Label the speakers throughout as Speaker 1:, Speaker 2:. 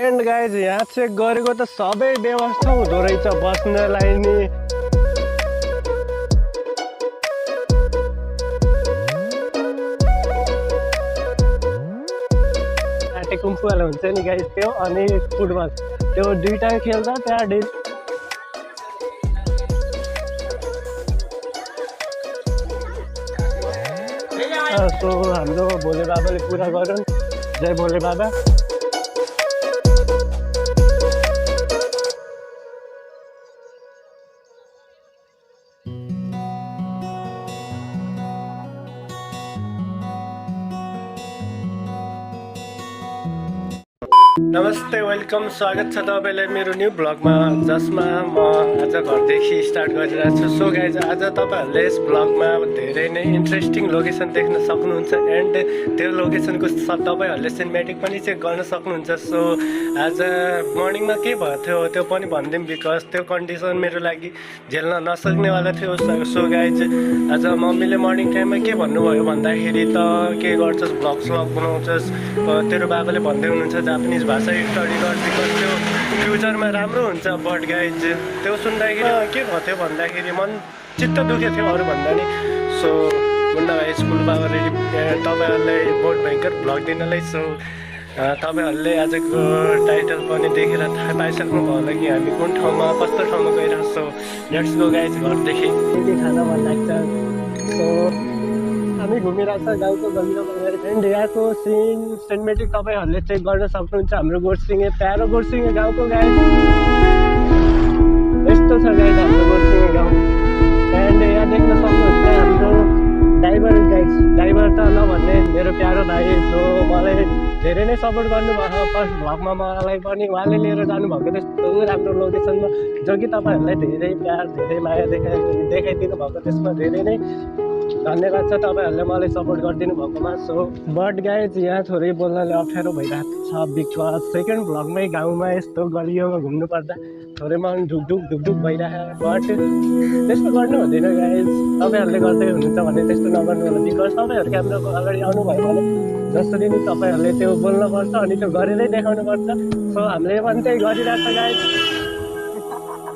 Speaker 1: And guys यहाँ check गरेको त सबै व्यवस्था हुँदो रहेछ बस्नलाई नि। कुम्फुवाला हुन्छ नि गाइज त्यो अनि फुटबल त्यो दुईटा खेल्छ त्यहाँ सो हाम्रो भोले बाबाले पुरा गरून्। जय भोले बाबा। नमस्ते, वेलकम, स्वागत छ तपाईँलाई मेरो न्यू ब्लगमा, जसमा म आज घरदेखि स्टार्ट गरिरहेको छु। सो गाइज आज तपाईँहरूले यस ब्लगमा धेरै नै इन्ट्रेस्टिङ लोकेसन देख्न सक्नुहुन्छ एन्ड त्यो लोकेसनको तपाईँहरूले सिनेमेटिक पनि चेक गर्न सक्नुहुन्छ। सो आज मर्निङमा के भएको थियो त्यो पनि भनिदिउँ, बिकज त्यो कन्डिसन मेरो लागि झेल्न नसक्नेवाला थियो। सो गाइज आज मम्मीले मर्निङ टाइममा के भन्नुभयो भन्दाखेरि त के गर्छस् ब्लग स्लग बनाउँछस्, तेरो बाबाले भन्दै हुनुहुन्छ जापानिज भाषा स्टडी गर, बिकज त्यो फ्युचरमा राम्रो हुन्छ। बट गाइज त्यो सुन्दाखेरि के भयो थियो भन्दाखेरि मन चित्त दुखेको थियो अरूभन्दा नि। सो मुन्ना भाइ स्कुल बाबा रेडी तपाईँहरूलाई बहुत भयङ्कर भ्लग दिनलाई। सो तपाईँहरूले आजको टाइटल पनि देखेर थाहा पाइसक्नु भयो होला कि हामी कुन ठाउँमा कस्तो ठाउँमा गइरहेको छौँ। Let's go guys. घरदेखि खान मन लाग्छ। सो हामी घुमिरहेको छ गाउँको गल्लीमा गएर एन्ड यहाँको सिनेमेटिक तपाईँहरूले चेक गर्न सक्नुहुन्छ। हाम्रो गोर्सिङे प्यारो गोर्सिङे गाउँको गाइज यस्तो छ गाइज हाम्रो गोर्सिङे गाउँ। एन्ड यहाँ देख्न सक्नुहुन्छ हाम्रो ड्राइभर त नभन्ने मेरो प्यारो भाइ जो मलाई धेरै नै सपोर्ट गर्नुभयो फर्स्ट भ्लगमा मलाई पनि उहाँले लिएर जानुभएको त्यस्तो राम्रो लोकेसनमा, जो कि तपाईँहरूलाई धेरै प्यार धेरै माया देखाइदिनु भएको, त्यसमा धेरै नै धन्यवाद छ तपाईँहरूले मलाई सपोर्ट गरिदिनु भएकोमा। सो बट गाइज यहाँ थोरै बोल्नले अप्ठ्यारो भइरहेको छ, बिकज सेकेन्ड भ्लगमै गाउँमा यस्तो गलियोमा घुम्नु पर्दा थोरै मन ढुकढुक भइरहेको। बट त्यस्तो गर्नु हुँदैन गाइज, तपाईँहरूले गर्दै हुनुहुन्छ भने त्यस्तो नगर्नु होला, बिकज तपाईँहरू क्यामेराको अगाडि आउनुभयो भने जसरी नि तपाईँहरूले त्यो बोल्नुपर्छ अनि त्यो गरेरै देखाउनुपर्छ। सो हामीले पनि त्यही गरिरहेको छ गाइज।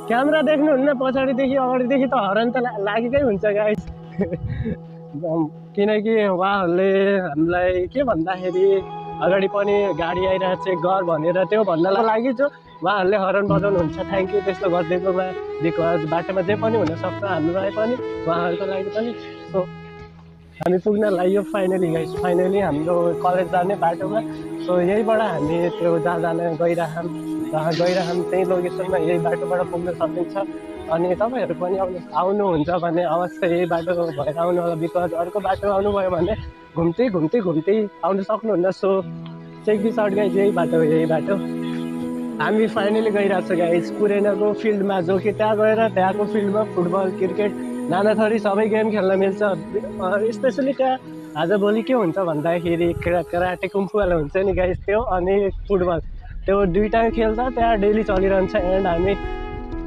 Speaker 1: क्यामेरा देख्नुहुन्न पछाडिदेखि अगाडिदेखि त हरन त लागेकै हुन्छ गाइज। किनकि उहाँहरूले हामीलाई के भन्दाखेरि अगाडि पनि गाडी आइरहेको चेक गर भनेर त्यो भन्नलाई लागि चाहिँ उहाँहरूले हरन बजाउनुहुन्छ। थ्याङ्क यू त्यस्तो गरिदिएकोमा, बिकज बाटोमा जे पनि हुनसक्छ हामीलाई पनि उहाँहरूको लागि पनि। सो हामी पुग्न लाग्यो फाइनली गाइस, फाइनली हाम्रो कलेज जाने बाटोमा। सो यहीँबाट हामी त्यो जहाँ गइरहौँ त्यही लोकेसनमा यही बाटोबाट पुग्न सकिन्छ। अनि तपाईँहरू पनि आउनुहुन्छ भने अवश्य यही बाटो भएर आउनु होला, बिकज अर्को बाटो आउनुभयो भने घुम्दै आउनु सक्नुहुन्न। So check this out guys, यही बाटो हामी फाइनली गइरहेको छ गाइज कुरेनाको फिल्डमा, जो कि त्यहाँ गएर त्यहाँको फिल्डमा फुटबल क्रिकेट नाना थरी सबै गेम खेल्न मिल्छ। स्पेसली त्यहाँ आजभोलि के हुन्छ भन्दाखेरि कराटे कुम्फुवाला हुन्छ नि गाइज त्यो अनि फुटबल त्यो दुईटा खेल्छ त्यहाँ डेली चलिरहन्छ। एन्ड हामी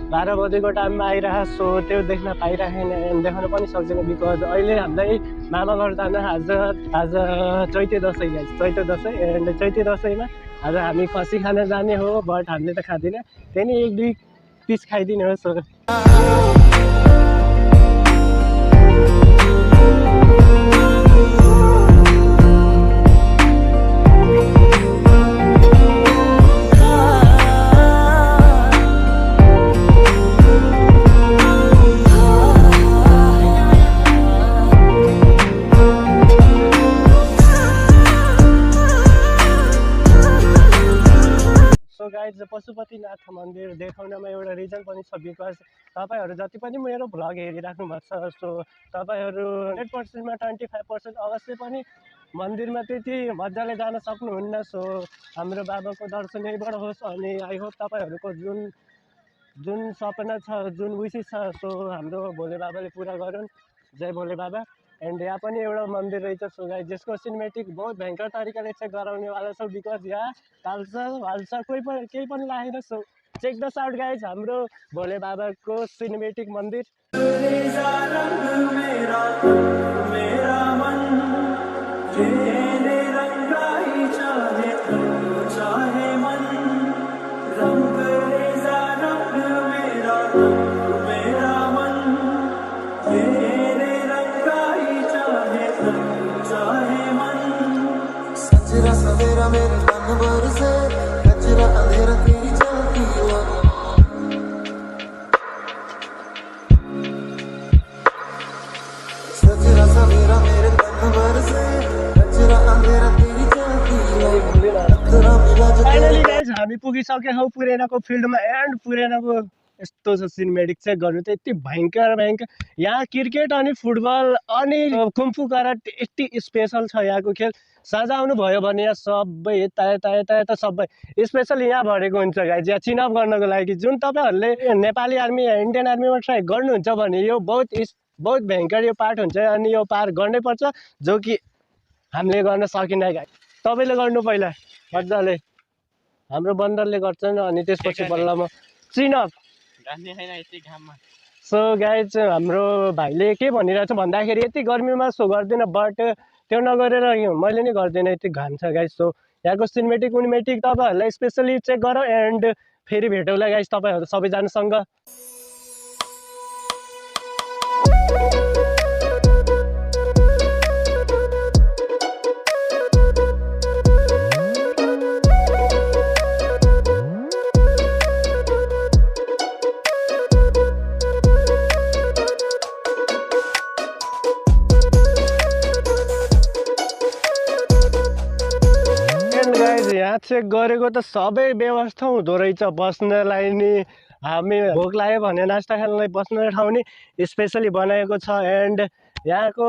Speaker 1: 12 बजेको टाइममा आइरहेको। सो त्यो देख्न पाइरहेन एन्ड देखाउन पनि सक्दैन, बिकज अहिले हामीलाई मामा घर जान आज चैते दसैँ गाइज, चैते दसैँ। एन्ड चैते दसैँमा आज हामी खसी खान जाने हो, बट हामीले त खाँदैन, त्यही नै 1-2 पिस खाइदिने हो। सो गाइज पशुपतिनाथ मन्दिर देखाउनमा एउटा रिजन पनि छ, बिकज तपाईँहरू जति पनि मेरो भ्लग हेरिराख्नु भएको छ, सो तपाईँहरू 100%मा 25% अवश्य पनि मन्दिरमा त्यति मजाले जान सक्नुहुन्न। सो हाम्रो बाबाको दर्शन यहीँबाट होस् अनि आई होप तपाईँहरूको जुन सपना छ, जुन विसेस छ, सो हाम्रो भोले बाबाले पुरा गरून्। जय भोले बाबा। एन्ड यहाँ पनि एउटा मन्दिर रहेछ सो गाइज, जसको सिनेमेटिक बहुत भयङ्कर तरिकाले चेक गराउनेवाला छ, बिकज यहाँ हाल्छ केही पनि लागेन। So check the out guys हाम्रो भोले बाबाको सिनेमेटिक मन्दिर। फाइनली गाइज हामी पुगिसकेका छौँ पुरेनाको फिल्डमा एन्ड पुरेनाको यस्तो छ सिनेमेटिक चेक गर्नु त यति भयङ्कर यहाँ क्रिकेट अनि फुटबल अनि कुम्फु कराटे यति स्पेसल छ यहाँको खेल सजाउनु भयो भने यहाँ सबै यता सबै स्पेसल यहाँ भरेको हुन्छ गाइज यहाँ चिनअप गर्नको लागि जुन तपाईँहरूले नेपाली आर्मी इन्डियन आर्मीमा ट्राई गर्नुहुन्छ भने यो बहुत भयङ्कर यो पार्ट हुन्छ अनि यो पार गर्नै पर्छ जो कि हामीले गर्न सकिन्न गाइज तपाईँले गर्नु पहिला मजाले हाम्रो बन्दरले गर्छन् अनि त्यसपछि बल्ल म चिनअप सो गाइज हाम्रो भाइले के भनिरहेछ भन्दाखेरि यति गर्मीमा सो गर्दैन बट त्यो नगरेर मैले नै गर्दिनँ यति घाम छ गाइज सो यहाँको सिनेमेटिक तपाईँहरूलाई स्पेसली चेक गरौँ एन्ड फेरि भेटौँला गाइज तपाईँहरू सबैजनासँग यहाँ चेक गरेको त सबै व्यवस्था हुँदो रहेछ बस्नलाई नि हामी भोक लाग्यो भने नास्ता खानलाई बस्ने ठाउँ नि स्पेसली बनाएको छ एन्ड यहाँको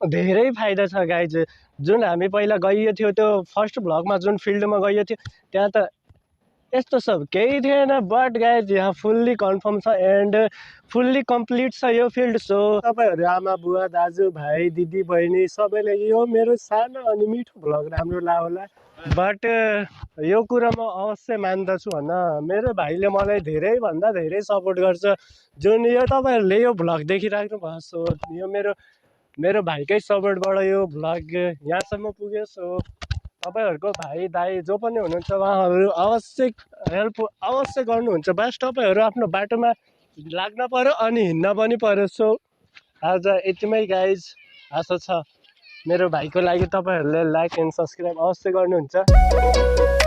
Speaker 1: धेरै फाइदा छ गाइज जुन हामी पहिला गइयो थियो त्यो फर्स्ट भ्लगमा जुन फिल्डमा गइयो थियो त्यहाँ त यस्तो सब केही थिएन बट गाइज यहाँ फुल्ली कन्फर्म छ एन्ड फुल्ली कम्प्लिट छ यो फिल्ड सो तपाईँहरू आमा बुवा दाजु भाइ दिदी बहिनी सबैले यो मेरो सानो अनि मिठो भ्लग राम्रो लाग्यो बट यो कुरा म अवश्य मान्दछु होइन मेरो भाइले मलाई धेरैभन्दा धेरै सपोर्ट गर्छ जुन यो तपाईँहरूले यो भ्लग देखिराख्नु भएको सो यो मेरो भाइकै सपोर्टबाट यो भ्लग यहाँसम्म पुग्यो सो तपाईँहरूको भाइ दाइ जो पनि हुनुहुन्छ उहाँहरू अवश्य हेल्प अवश्य गर्नुहुन्छ बस तपाईँहरू आफ्नो बाटोमा लाग्न पर्यो अनि हिँड्न पनि पर्यो सो आज यतिमै गाइज आशा छ मेरो भाइको लागि तपाईँहरूले लाइक एन्ड सब्सक्राइब अवश्य गर्नुहुन्छ